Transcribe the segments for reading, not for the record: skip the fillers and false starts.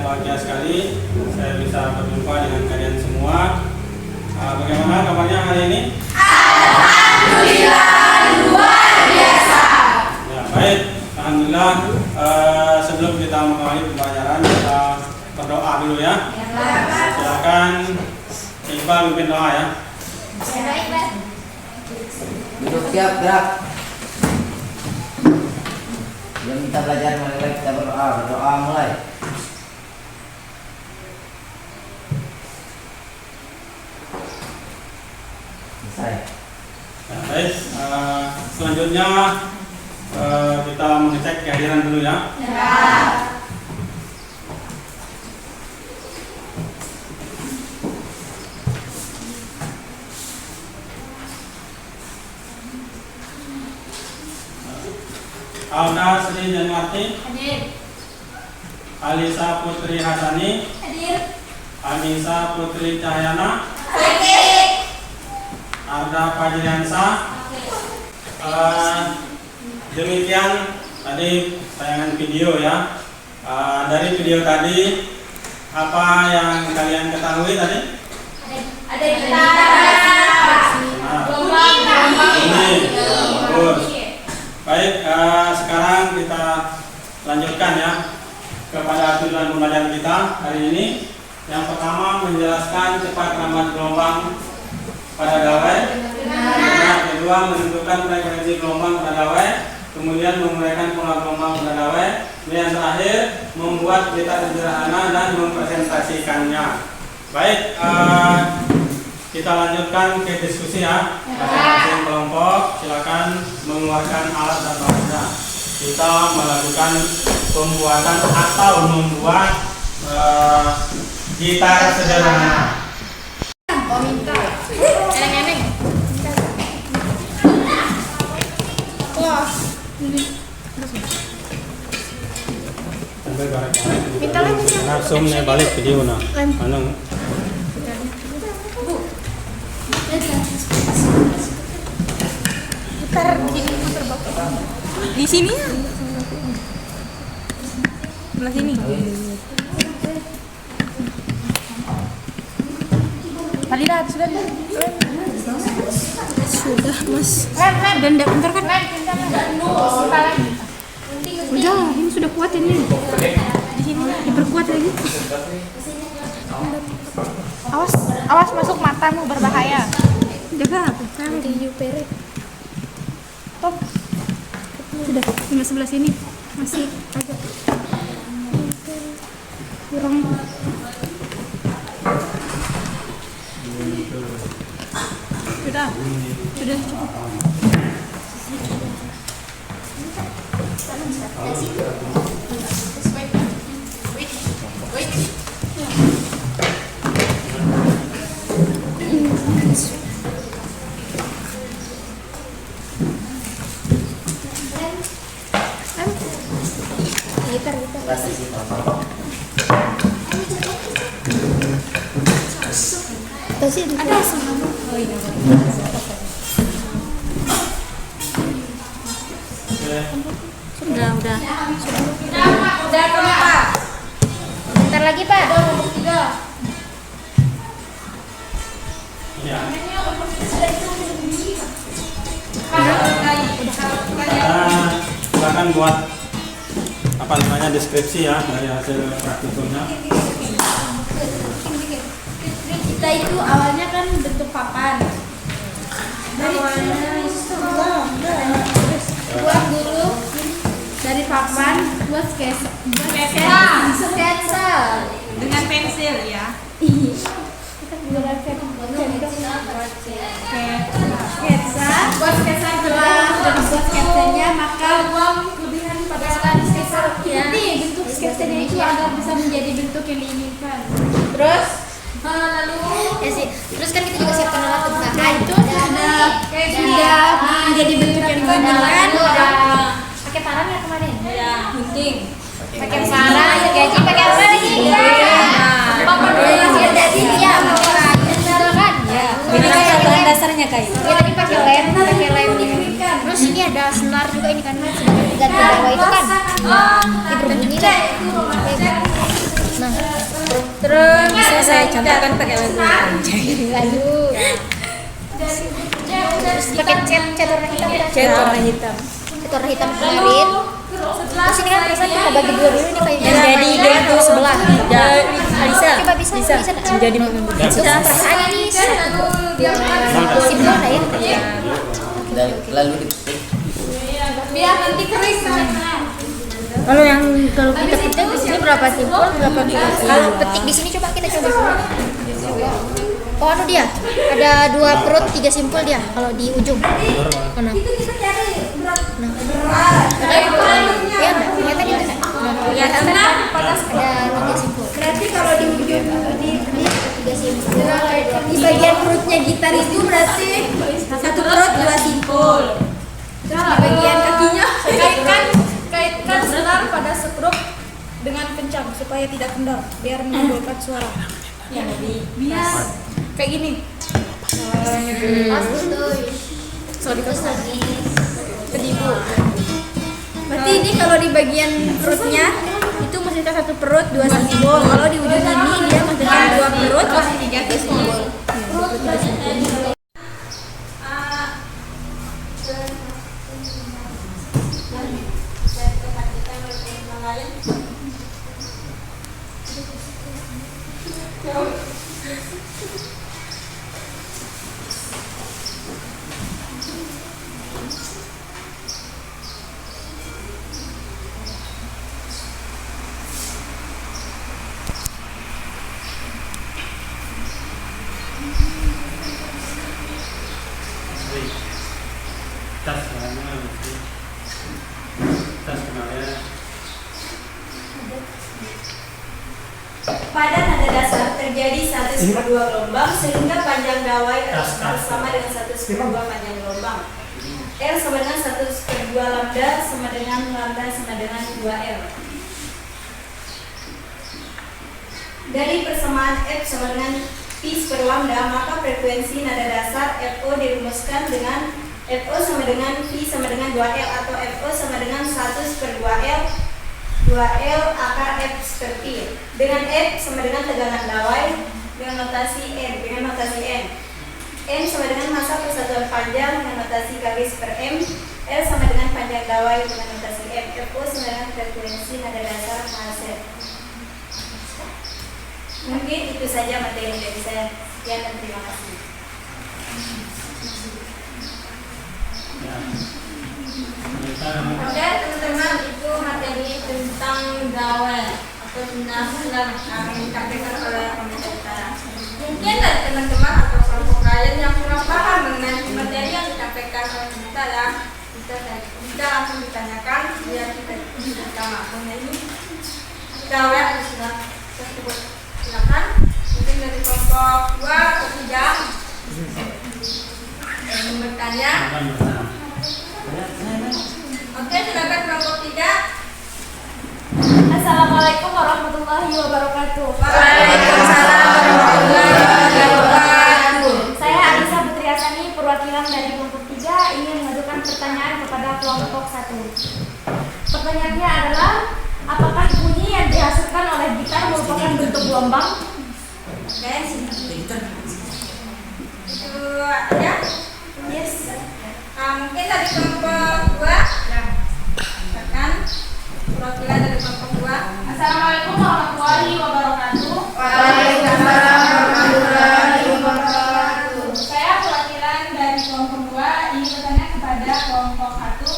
saya bahagia sekali saya bisa berjumpa dengan kalian semua. Bagaimana kabarnya hari ini? Alhamdulillah luar biasa. Ya, baik, alhamdulillah. Sebelum kita mengawali pembelajaran, kita berdoa dulu ya. Silakan Iqbal pimpin doa ya. Duduk siap, gerak. Sebelum kita belajar, mulai kita berdoa mulai. Selesai. Ya, baik, selanjutnya kita mengecek kehadiran dulu ya. Alda Sri Januarti, Hadir. Alisa Putri Hasani, Hadir. Anissa Putri Cahyana, Hadir. Arda Fajriansa. Demikian tadi tayangan video ya. Dari video tadi apa yang kalian ketahui tadi? Ada gitar. Gelombang. Ini bagus. Baik, sekarang kita lanjutkan ya kepada tujuan pembelajaran kita hari ini. Yang pertama menjelaskan cepat lambat gelombang pada dawai. Yang kedua menentukan frekuensi gelombang pada dawai. Kemudian menguraikan pola gelombang pada dawai. Dan yang terakhir membuat berita sederhana dan mempresentasikannya. Baik, kita lanjutkan ke diskusi ya. Masing-masing kelompok silakan mengeluarkan alat dan bahasa. Kita melakukan pembuatan atau membuat gitar sederhana. Oh minta. Eneng. Wah. Sampai bareng-bareng. Minta lagi ya. Langsung nih balik video nah. Anu Putar gini, putar bapak. Di sini ya. Sebelah sini. Sudah mas. Dan bentar kan? Udah, ini sudah kuat ini. Di sini diperkuat lagi. Awas masuk matamu berbahaya. Jaga apa? Di UPR. Top. Sudah, tinggal sebelah sini. Masih agak kurang. Sudah cukup. Gitar. Ada semua. Udah. Udah Pak. Bentar lagi Pak. ya. Silakan buat apa namanya deskripsi ya dari hasil praktikumnya. Kita itu awalnya kan bentuk papan. Buat dulu dari papan buat sketsa dengan pensil ya. Kita menggunakan sketsa buat sketsa gelas dan buat sketsanya maka uang kelebihan pada saat sketsa bentuk sketsanya itu agar bisa menjadi bentuk yang diinginkan. Terus lalu Ya sih. Terus kan kita juga siapkan alat untuk nah itu sudah menjadi bentuk yang diinginkan. pakai parang ya kemarin. Ya, gunting. Pakai parang, gaji pakai apa lagi? Pakai gaji ya, kan? Ya. Ini kayak bahan dasarnya kayu. Ya tadi pakai lem ini. Terus ini ada senar juga ini kan sedangkan ganti bawah itu kan. Ini berbunyi lah. Nah, saya contohkan pakai lagu. Lalu pakai cat warna hitam. Cat warna hitam. Cat warna hitam kemarin. Terus ini kan perasaan kita bagi dua dulu nih kayak Jadi dia tuh sebelah. Bisa. Coba bisa nggak? Jadi mengambil. Itu perasaan ini simpel ya. Dan lalu dipetik. Biar nanti kering. Kalau kita petik di sini berapa simpul, berapa biasa? Kalau petik di sini coba kita coba. Oh anu dia, ada 2 perut 3 simpul dia kalau di ujung. Mana? Nah, ya enggak, kelihatan ya enggak? Kelihatan kan? Ada 3 simpul. Berarti kalau di ujung di 3 simpul. di bagian perutnya gitar itu berarti satu perut 2 simpul. Terus di bagian kakinya kaitkan senar pada skrup dengan kencang supaya tidak kendor biar menimbulkan suara. Ya, biar kayak gini. Sorry lagi. Penipu. Berarti ini kalau di bagian perutnya itu menghasilkan 1 perut 2 simpul. Kalau di ujung ini dia menghasilkan 2 perut 3 simpul. Tas mana? Tas kemarin. Pada nada dasar terjadi 1/2 gelombang sehingga panjang dawai harus sama dengan 1/2 panjang gelombang. L sama dengan 1/2 lambda sama dengan lambda sama dengan 2L. Dari persamaan F sama dengan pi per lambda, maka frekuensi nada dasar FO dirumuskan dengan FO sama dengan pi sama dengan 2L atau FO sama dengan 1/2L 2L akar F per pi, dengan F sama dengan tegangan dawai dengan notasi N, N sama dengan massa persatuan panjang dengan notasi K per M, L sama dengan panjang dawai dengan notasi M, FO sama dengan frekuensi nada dasar HZ. Mungkin itu saja materi dari saya. Sekian dan terima kasih. Ya. Oke teman-teman, itu materi tentang dawai atau benda-benda yang dikatakan oleh pemerintah. Mungkin dari teman-teman atau kelompok kalian yang kurang paham mengenai materi yang disampaikan oleh kita ya, bisa langsung ditanyakan biar kita bisa mengenai dawai atau sudah tersebut. Silakan, mungkin dari kelompok 2 atau 3 yang bertanya. Oke, silakan kelompok 3. Assalamualaikum warahmatullahi wabarakatuh. Waalaikumsalam warahmatullahi wabarakatuh. Saya Alisa Putri Asani, perwakilan dari kelompok 3 ingin mengajukan pertanyaan kepada kelompok 1. Pertanyaannya adalah, apakah bunyi yang dihasilkan oleh gitar merupakan bentuk gelombang? Oke, itu aja. Yes. Mungkin dari kelompok 2. Silakan perwakilan dari kelompok 2. Assalamualaikum warahmatullahi wabarakatuh. Waalaikumsalam warahmatullahi wabarakatuh. Saya perwakilan dari kelompok 2 ingin bertanya kepada kelompok 1.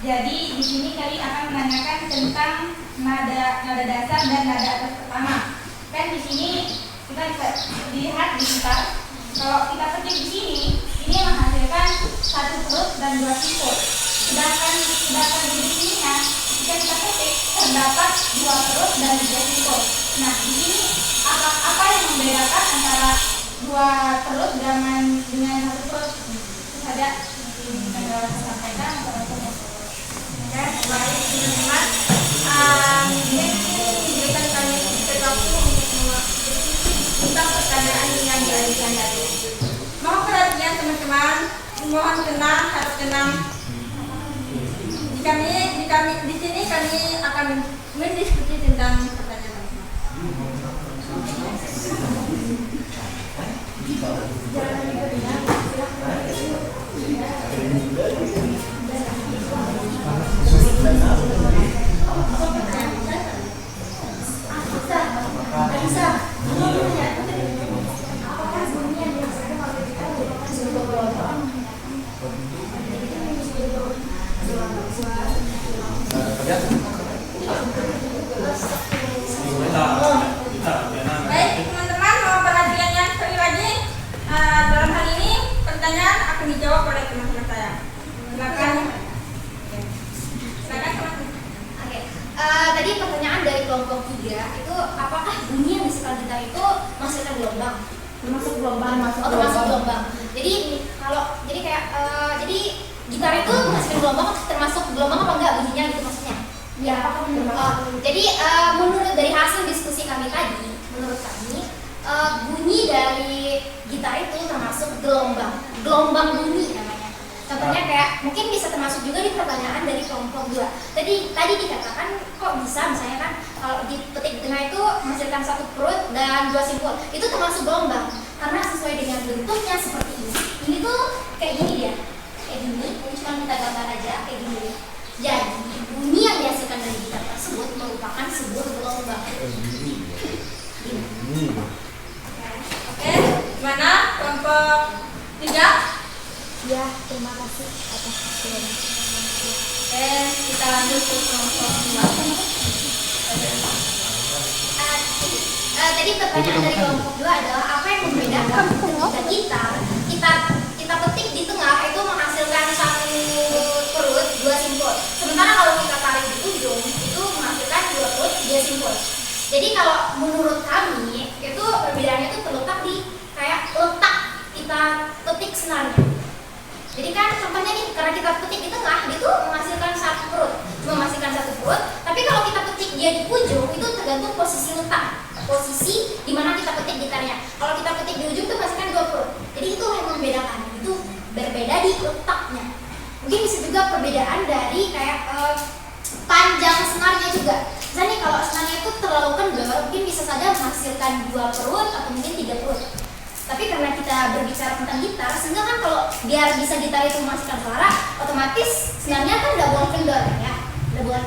Jadi di sini kami akan menanyakan tentang nada dasar dan nada atas pertama. Kan di sini kita bisa lihat di gitar. Kalau kita petik di sini, ini menghasilkan 1 perut dan 2 simpul. Sedangkan di sininya, jika kita petik terdapat 2 perut dan 3 simpul. Nah, di sini apa yang membedakan antara 2 perut dengan 1 perut? Itu saja yang saya sampaikan. Oke, baik teman-teman. Ini diberikan kami waktu untuk tentang pertanyaan yang diajukan tadi. Mohon perhatian teman-teman, mohon tenang, harus tenang. Di sini kami akan mendiskusi tentang pertanyaan teman-teman. Baik teman-teman, mau perhatiannya sekali lagi. Dalam hal ini pertanyaan akan dijawab oleh teman-teman saya. Silakan. Silakan teman-teman. Oke, tadi pertanyaan dari kelompok 3 itu apakah bunyi yang disetel gitar itu menghasilkan gelombang? Termasuk gelombang, Termasuk gelombang. Jadi jadi gitar itu menghasilkan gelombang, termasuk gelombang apa enggak bunyinya gitu maksudnya? Ya, Jadi menurut dari hasil diskusi kami tadi, menurut kami bunyi dari gitar itu termasuk gelombang bunyi namanya. Contohnya kayak mungkin bisa termasuk juga di pertanyaan dari kelompok 2. Tadi dikatakan kok bisa misalnya kan kalau dipetik di tengah itu menghasilkan 1 perut dan 2 simpul. Itu termasuk gelombang karena sesuai dengan bentuknya seperti ini. Ini tuh kayak gini dia. Kayak gini, ini cuma kita gambar aja kayak gini. Jadi bunyi yang dihasilkan dari gitar tersebut merupakan sebuah gelombang. Oke, gimana kelompok 3? ya, terima kasih atas hasilnya. Oke, kita lanjut ke kelompok 2. Tadi pertanyaan dari kelompok 2 adalah apa yang membedakan ketika kita petik di tengah itu menghasilkan 1 perut 2 simpul. Sementara kalau kita tarik di ujung itu menghasilkan 2 perut 3 simpul. Jadi kalau menurut kami itu perbedaannya itu terletak di kayak letak kita petik senarnya. Jadi kan contohnya nih, karena kita petik di tengah itu menghasilkan 1 perut, menghasilkan 1 perut. Tapi kalau kita petik dia di ujung itu tergantung posisi letak, posisi di mana kita petik gitarnya. Kalau kita petik di ujung itu menghasilkan 2 perut. Jadi itu yang membedakan, itu berbeda di letaknya. Mungkin bisa juga perbedaan dari kayak panjang senarnya juga. Misalnya kalau senarnya itu terlalu kendor, mungkin bisa saja menghasilkan 2 perut atau mungkin 3 perut. Tapi karena kita berbicara tentang gitar, sehingga kan kalau biar bisa gitar itu menghasilkan suara, otomatis senarnya kan udah boleh kendor ya, udah boleh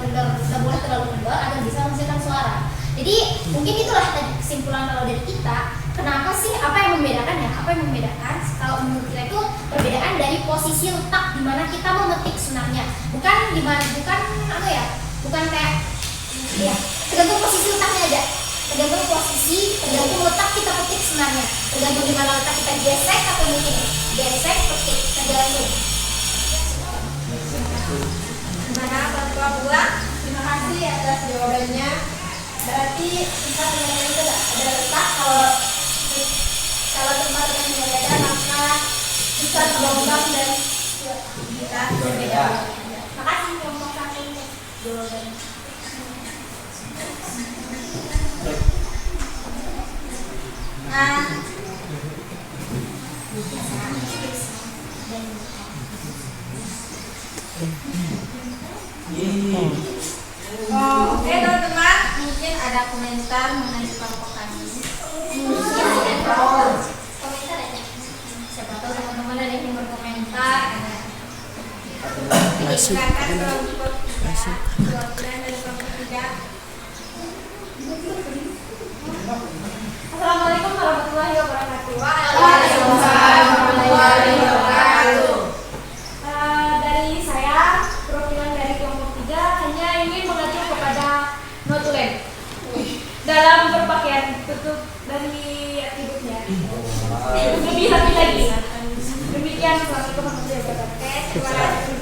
terlalu kendor agar bisa menghasilkan suara. Jadi mungkin itulah tadi kesimpulan kalau dari kita. Kenapa sih, apa yang membedakan ya? Apa yang membedakan? Kalau menurut kita itu perbedaan dari posisi letak di mana kita memetik senarnya, bukan kayak ya tergantung posisi letaknya aja. Tergantung posisi, tergantung letak kita petik senarnya, tergantung di mana letak kita gesek atau mungkin gesek petik tergantung. Gimana kelompok 2? Terima kasih atas jawabannya. Berarti tempat yang itu ada letak, kalau tempat yang berbeda maka bisa gelombang dan kita berbeda. Makasih kelompok 1 untuk jawabannya. Oke teman-teman, mungkin ada komentar mengenai kelompok kami. Komentar aja. Siapa tahu teman-teman ada yang berkomentar. Silakan kelompok 3, perwakilan dari kelompok 3. Assalamualaikum warahmatullahi wabarakatuh. Waalaikumsalam warahmatullahi wabarakatuh. Dari saya, perwakilan dari kelompok 3 hanya ingin mengacu kepada notulen dalam berpakaian tutup dari atributnya. Lebih hati lagi. Demikian, assalamualaikum warahmatullahi wabarakatuh. Terima kasih.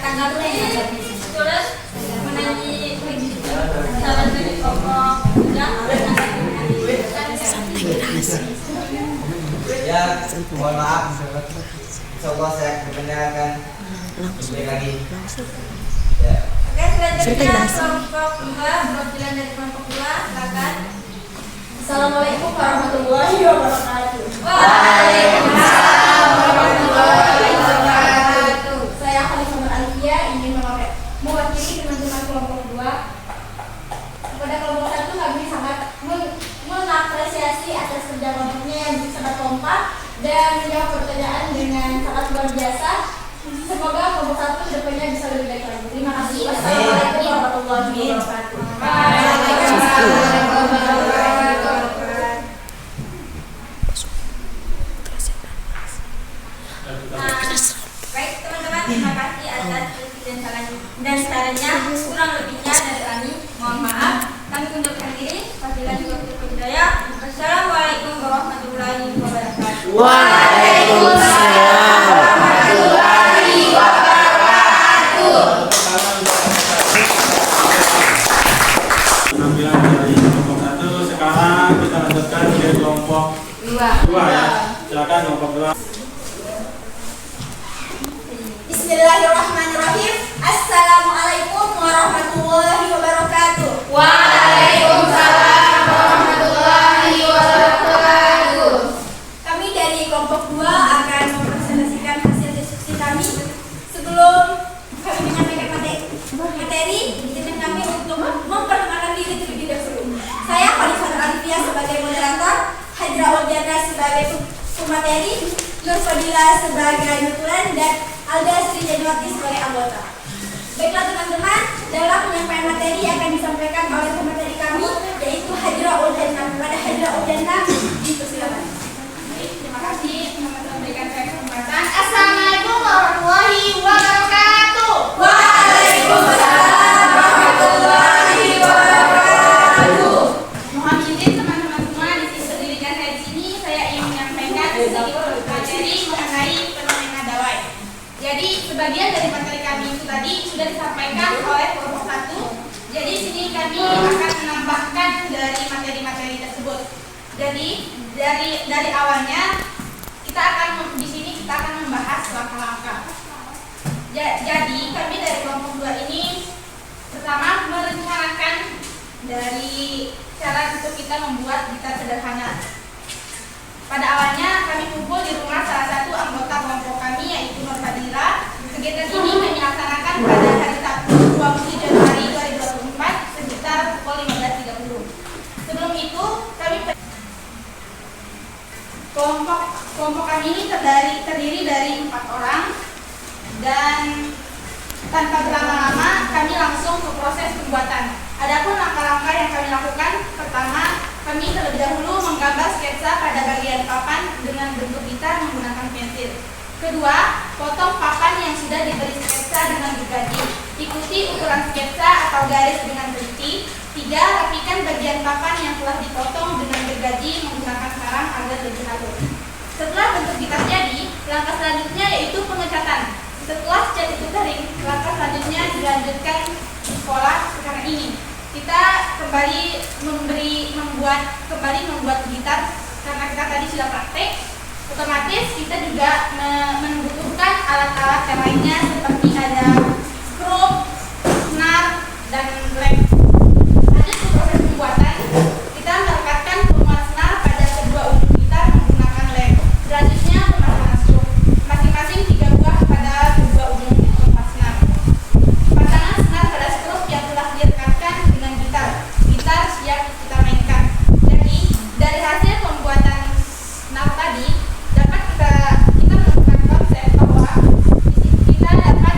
Tanggapi terus menanyi saran dari kelompok 3. Ya, mohon maaf. Insyaallah saya akan lebih lagi. Ya. Oke, selanjutnya kelompok 2, perwakilan dari kelompok 2, silakan. Assalamualaikum warahmatullahi wabarakatuh. Waalaikumsalam warahmatullahi wabarakatuh. Saya Khalifah Alfia ingin mewakili teman-teman kelompok 2. Kepada kelompok 1 kami sangat semua dan menjawab pertanyaan dengan sangat luar biasa. Semoga kelompok 1 kedepannya bisa lebih baik lagi. Terima kasih. Wassalamualaikum warahmatullahi wabarakatuh. Waalaikumsalam warahmatullahi wabarakatuh. Baik teman-teman, terima kasih atas diskusi dan sarannya. Kurang lebihnya dari kami mohon maaf. Kami unturkan diri. Wabillahi taufiq wal hidayah. Wassalamualaikum warahmatullahi wabarakatuh. Waalaikumsalam warahmatullahi wabarakatuh. Penampilan dari kelompok 1. Sekarang kita lanjutkan ke kelompok 2 ya. Silakan kelompok 2. Bismillahirrahmanirrahim. Assalamualaikum warahmatullahi wabarakatuh. Waalaikumsalam warahmatullahi wabarakatuh. Kami dari kelompok 2 akan mempresentasikan hasil diskusi kami. Sebelum kami menyampaikan materi, izinkan kami untuk memperkenalkan diri terlebih dahulu. Saya Fadifah Alifia sebagai moderator, Hajra Oljana sebagai pemateri, Nur Fadila sebagai nutulan, dan Alda Sri Januati sebagai anggota. Baiklah teman-teman, dalam penyampaian materi akan disampaikan oleh pemateri kami, yaitu Hajra Oljana. Kepada Hajra Oljana, dipersilakan. Terima kasih teman-teman berikan saya kesempatan. Assalamualaikum warahmatullahi wabarakatuh. Waalaikumsalam warahmatullahi wabarakatuh. Mohon izin teman-teman semua di sisi pendidikan saya di sini, saya ingin menyampaikan sedikit materi mengenai fenomena dawai. Jadi sebagian dari materi kami itu tadi sudah disampaikan oleh kelompok 1. Jadi sini kami akan menambahkan dari materi-materi tersebut. Jadi dari awalnya kita akan di sini kita akan membahas langkah-langkah. Jadi kami dari kelompok 2 ini pertama merencanakan dari cara untuk kita membuat gitar sederhana. Pada awalnya kami kumpul di rumah salah satu anggota kelompok kami yaitu Nur Fadila. Kegiatan ini kami laksanakan pada hari Sabtu 20 Januari 2024 sekitar pukul 15.30. Sebelum itu kami kelompok kami ini terdiri dari 4 orang dan tanpa berlama-lama kami langsung ke proses pembuatan. Adapun langkah-langkah yang kami lakukan, pertama kami terlebih dahulu menggambar sketsa pada bagian papan dengan bentuk gitar menggunakan pensil. Kedua, potong papan yang sudah diberi sketsa dengan gergaji. Ikuti ukuran sketsa atau garis dengan teliti. 3. Rapikan bagian papan yang telah dipotong dengan gergaji menggunakan sarang agar lebih halus. Setelah bentuk gitar jadi, langkah selanjutnya yaitu pengecatan. Setelah cat itu kering, langkah selanjutnya dilanjutkan sekolah sekarang ini. Kita kembali membuat gitar karena kita tadi sudah praktek. Otomatis kita juga membutuhkan alat-alat yang lainnya seperti ada skrup, senar, dan lem. Lanjut ke proses pembuatan, kita melekatkan pemuat senar pada kedua ujung gitar menggunakan lem. Selanjutnya pemasangan skrup, masing-masing 3 buah pada kedua ujung pemuat senar. Pasangan senar pada skrup yang telah dilekatkan dengan gitar siap kita mainkan. Jadi dari hasil pembuatan senar tadi dapat kita menemukan konsep bahwa kita dapat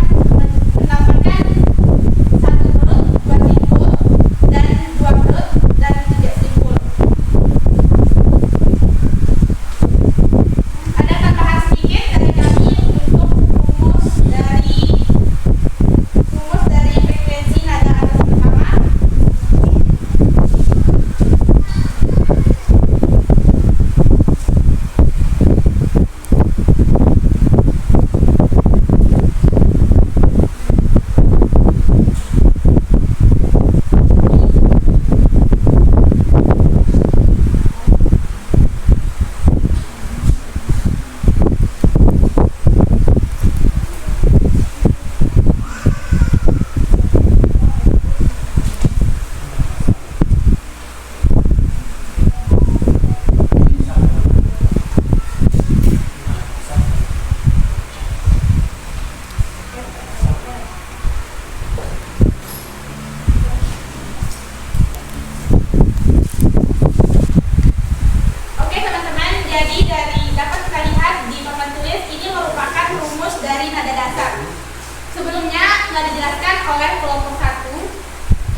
telah dijelaskan oleh kelompok 1,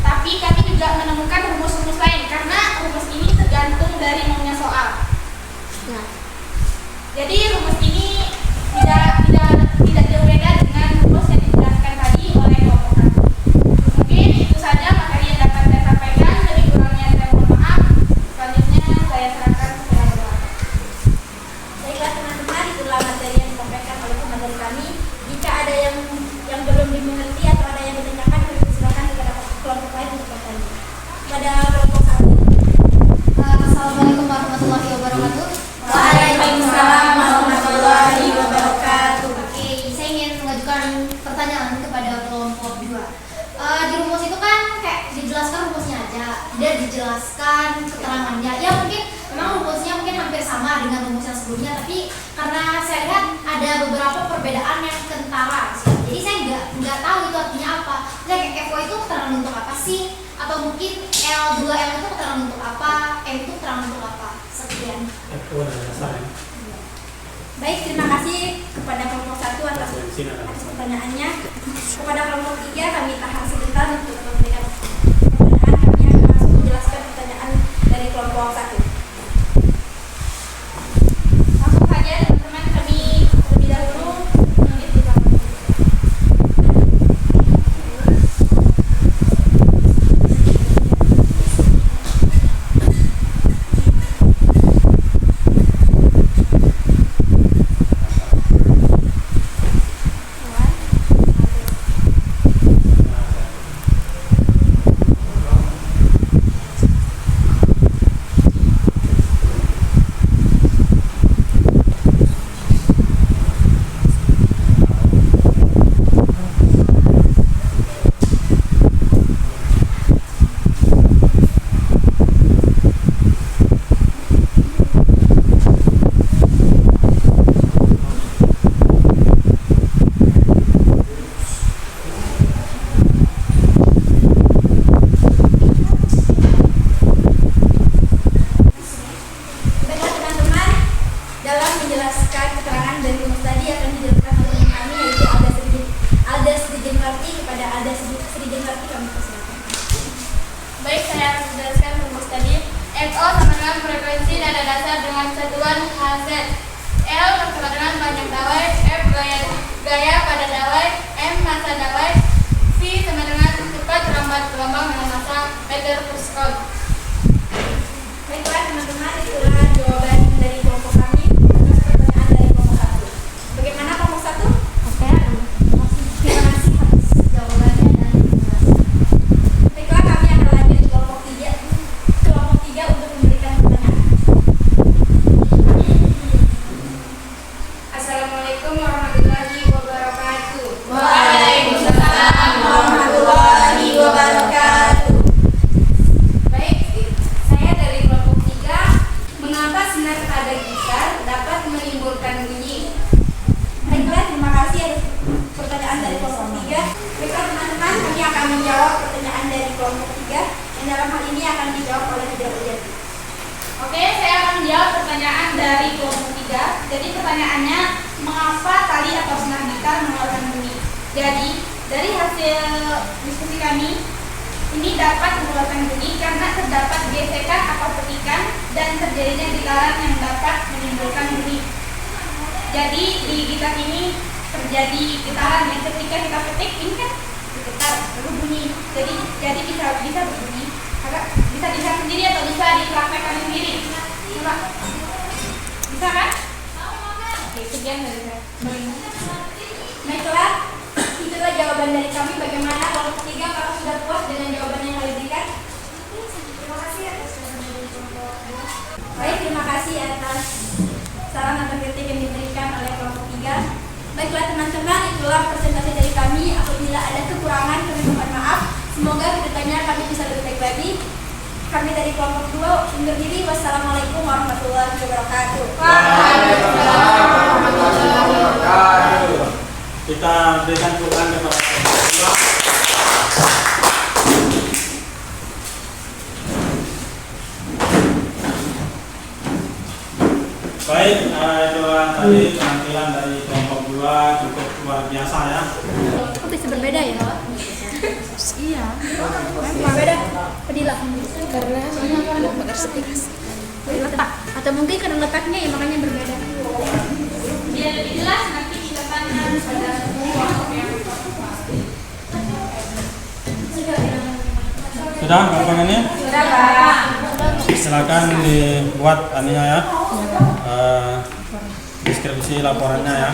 tapi kami juga menemukan rumus-rumus lain karena rumus ini tergantung dari maunya soal. Jadi rumus ini tidak jauh beda dengan rumus yang dijelaskan tadi oleh kelompok 1. Mungkin itu saja materi yang dapat saya sampaikan. Lebih kurangnya saya mohon maaf. Selanjutnya saya serahkan kepada Bapak. Baiklah teman-teman, itulah materi yang disampaikan oleh teman-teman kami. Jika ada yang belum dimengerti atau ada yang ditanyakan, kami persilakan kepada kelompok lain untuk bertanya. Pada kelompok 1. Assalamualaikum warahmatullahi wabarakatuh. Waalaikumsalam warahmatullahi wabarakatuh. Oke, saya ingin mengajukan pertanyaan kepada kelompok 2. Di rumus itu kan kayak dijelaskan rumusnya aja, tidak dijelaskan keterangannya. Ya mungkin memang rumusnya mungkin hampir sama dengan rumus yang sebelumnya, tapi karena saya lihat ada beberapa perbedaan yang kentara. Jadi saya nggak tahu itu artinya apa. Misalnya kayak FO itu keterangan untuk apa sih? Atau mungkin L2L itu keterangan untuk apa? M itu keterangan untuk apa? Sekian. Baik, terima kasih kepada kelompok 1 atas pertanyaannya. Kepada kelompok 3 kami tahan sebentar untuk memberikan pertanyaan. Kami akan langsung menjelaskan pertanyaan dari kelompok 1. Langsung saja teman-teman, kami terlebih dahulu menulis di kelompok 3. Baiklah teman-teman, dalam menjelaskan keterangan dari rumus tadi akan dijelaskan oleh kami, yaitu Aldas Dijenarti. Kepada Aldas Dijenarti kami persilakan. Baik, saya akan menjelaskan rumus tadi. NO sama dengan frekuensi nada dasar dengan satuan Hz. L sama dengan banyak dawai, F gaya pada dawai, M massa dawai, V sama dengan cepat lambat gelombang dengan massa meter per sekon. Baiklah teman-teman, itulah jawaban dari kelompok kami atas pertanyaan dari kelompok 1. Bagaimana kelompok 1? Oke, terima kasih atas jawabannya dan penjelasan. Baiklah, kami akan lanjut ke kelompok 3 untuk memberikan pertanyaan. Assalamualaikum warahmatullahi wabarakatuh. Waalaikumsalam warahmatullahi wabarakatuh. Baik, saya dari kelompok 3. Mengapa senar pada gitar dapat menimbulkan bunyi? Baiklah, terima kasih atas pertanyaan dari kelompok 3. Baiklah teman-teman, kami akan menjawab pertanyaan dari kelompok 3 yang dalam hal ini akan dijawab oleh Dr. Jati. Oke, saya akan menjawab pertanyaan dari kelompok 3. Jadi pertanyaannya, mengapa tali atau senar gitar mengeluarkan bunyi? Jadi, dari hasil diskusi kami, ini dapat mengeluarkan bunyi karena terdapat gesekan atau petikan dan terjadinya getaran yang dapat menimbulkan bunyi. Jadi di gitar ini terjadi getaran yang ketika kita petik ini kan bergetar lalu bunyi. Jadi bisa berbunyi. Agak bisa dilihat sendiri atau bisa dipraktekkan sendiri. Coba. Bisa kan? Oke, sekian dari saya. Baiklah, itulah jawaban dari kami. Bagaimana kelompok 3, kalau sudah puas dengan jawaban yang kami berikan? Terima kasih atas jawaban dari kelompok 2. Baik, terima kasih atas saran atau kritik yang diberikan oleh kelompok 3. Baiklah teman-teman, itulah presentasi dari kami. Apabila ada kekurangan, kami mohon maaf. Semoga kedepannya kami bisa lebih baik lagi. Kami dari kelompok 2 undur diri. Wassalamualaikum warahmatullahi wabarakatuh. Waalaikumsalam warahmatullahi wabarakatuh. Kita berikan tepuk tangan kepada kelompok 2. Baik, itulah tadi penampilan dari kelompok 2 cukup luar biasa ya. bisa berbeda ya? Iya. Berbeda. Pedilah. Karena letak atau mungkin karena letaknya ya makanya berbeda. Biar lebih jelas nanti kita tanya pada kelompok yang Sudah gampang ini? sudah Pak. Silakan dibuat aninya ya. Deskripsi laporannya ya.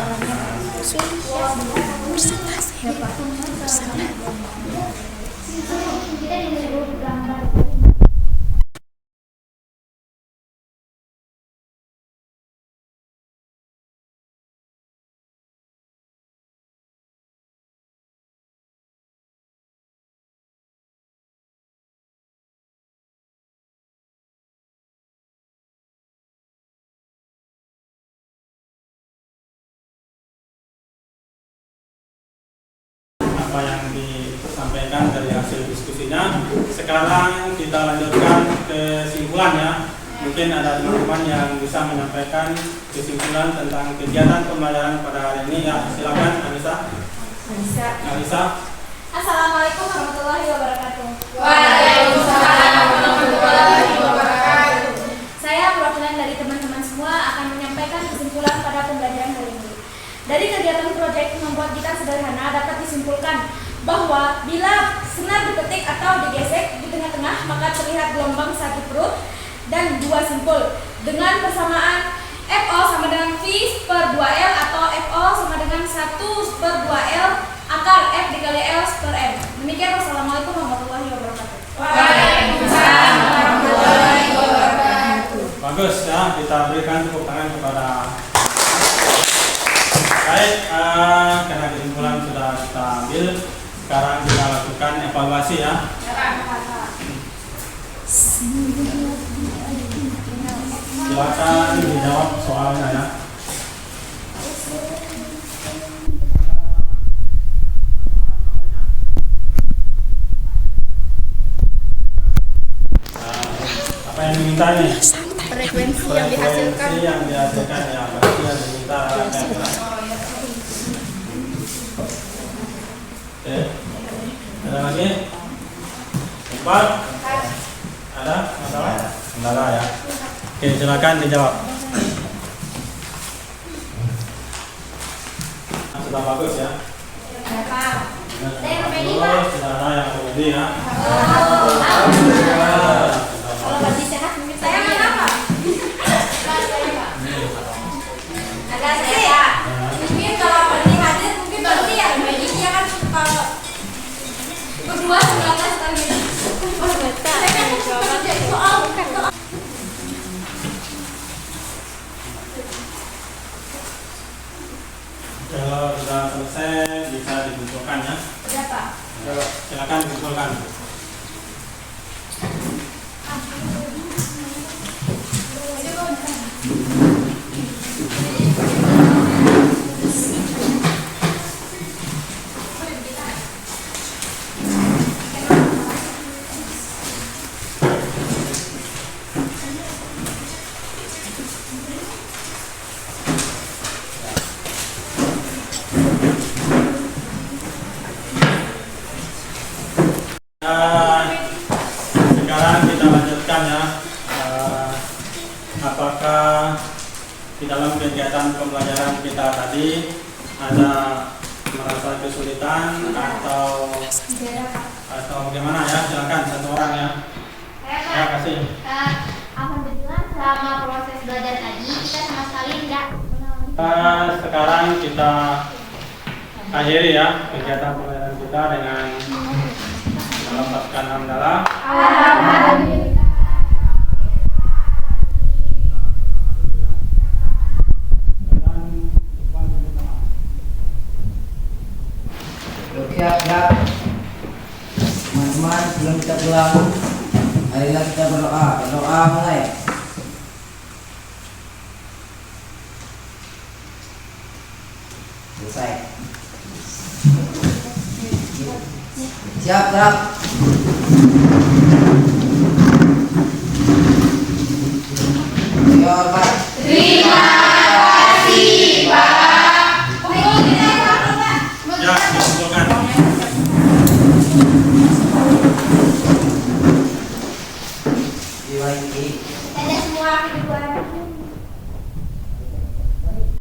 Apa yang disampaikan dari hasil diskusinya. Sekarang kita lanjutkan kesimpulannya. Mungkin ada teman-teman yang bisa menyampaikan kesimpulan tentang kegiatan pembelajaran pada hari ini ya. Silakan Alisa. Assalamualaikum warahmatullahi wabarakatuh. Waalaikumsalam warahmatullahi wabarakatuh. Saya perwakilan dari teman-teman semua akan menyampaikan kesimpulan pada pembelajaran hari ini. Dari kegiatan proyek membuat gitar sederhana dapat disimpulkan bahwa bila senar dipetik atau digesek di tengah-tengah maka terlihat gelombang satu perut dan dua simpul dengan persamaan FO sama dengan V per 2L atau FO sama dengan 1 per 2L akar F dikali L per M. Demikian, wassalamualaikum warahmatullahi wabarakatuh. Waalaikumsalam warahmatullahi wabarakatuh. Bagus ya, kita berikan tepuk tangan kepada. Baik, karena kesimpulan sudah kita ambil, sekarang kita lakukan evaluasi ya. Silakan dijawab soalnya ya. Apa yang diminta nih? Frekuensi yang dihasilkan. Frekuensi yang dihasilkan ya, berarti yang diminta adalah. Oke, ada lagi? Empat? Ada masalah? Kendala ya. Oke, silakan dijawab. Sudah bagus ya. Terus sudah ada yang komedi ya. Kalau masih sehat mungkin Saya kenapa? agak sehat. Mungkin kalau Fadli hadir mungkin Fadli ya medisnya kan kalau berdua 19 kali gitu. Saya kan kerja soal Kalau sudah selesai bisa dikumpulkan ya. berapa? Silakan dikumpulkan. Sekarang kita lanjutkan ya. Apakah di dalam kegiatan pembelajaran kita tadi ada merasa kesulitan atau bagaimana ya? Silakan satu orang ya. Ya, kasih. Alhamdulillah selama proses belajar tadi kita sama sekali tidak Sekarang kita akhiri ya kegiatan pembelajaran kita dengan melafazkan hamdalah. Siap. Teman-teman, sebelum kita pulang, marilah kita berdoa. Berdoa mulai. Selesai. Siap, gerak. Ayo, hormat. Ya, dikumpulkan. DYE. Ada semua kedua